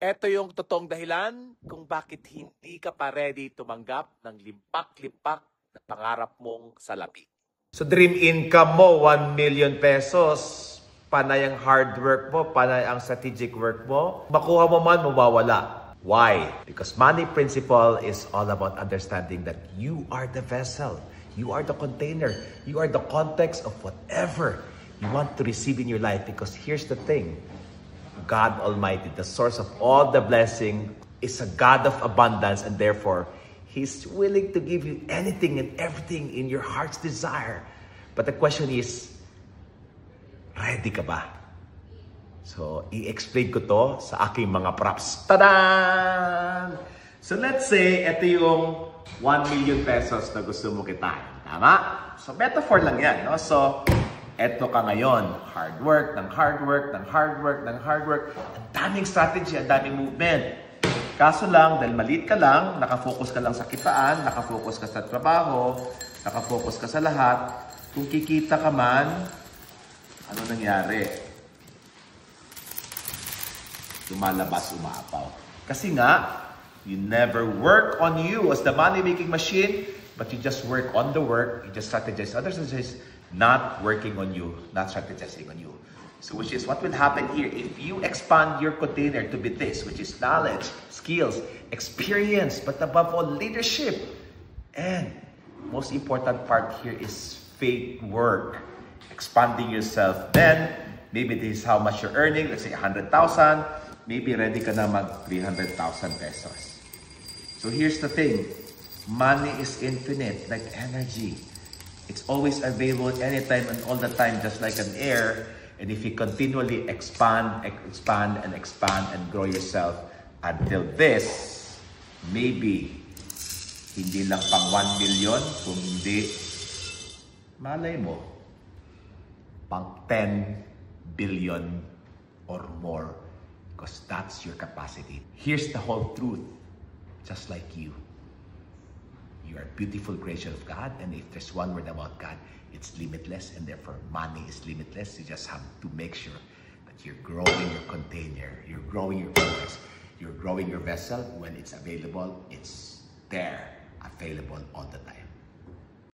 Ito yung totoong dahilan kung bakit hindi ka pa ready tumanggap ng limpak-limpak na pangarap mong salapi. So dream income mo, 1 million pesos. Panay ang hard work mo, panay ang strategic work mo. Makuha mo man, mawawala. Why? Because money principle is all about understanding that you are the vessel. You are the container. You are the context of whatever you want to receive in your life. Because here's the thing. God Almighty, the source of all the blessing, is a God of abundance, and therefore, He's willing to give you anything and everything in your heart's desire. But the question is, ready ka ba? So, i-explain ko to sa aking mga props. Tadaan! So, let's say, ito yung 1 million pesos na gusto mo kitain. Tama? So, metaphor lang yan, no? So, eto ka ngayon, hard work, ng hard work, ng hard work, ng hard work. Ang daming strategy, ang daming movement. Kaso lang, dahil maliit ka lang, nakafocus ka lang sa kitaan, nakafocus ka sa trabaho, nakafocus ka sa lahat. Kung kikita ka man, ano nangyari? Lumalabas, umaapaw. Kasi nga, you never work on you as the money-making machine, but you just work on the work, you just strategize. Others strategize, not working on you, not strategizing on you. So which is what will happen here if you expand your container to be this, which is knowledge, skills, experience, but above all, leadership. And most important part here is faith work, expanding yourself. Then, maybe this is how much you're earning, let's say 100,000, maybe ready ka na mag 300,000 pesos. So here's the thing, money is infinite, like energy. It's always available anytime and all the time, just like an air. And if you continually expand and grow yourself until this, maybe hindi lang pang 1 million, kundi malay mo, pang 10 billion or more, because that's your capacity. Here's the whole truth, just like you. You are a beautiful creation of God, and if there's one word about God, it's limitless, and therefore money is limitless. You just have to make sure that you're growing your container, you're growing your context, you're growing your vessel. When it's available, it's there, available all the time.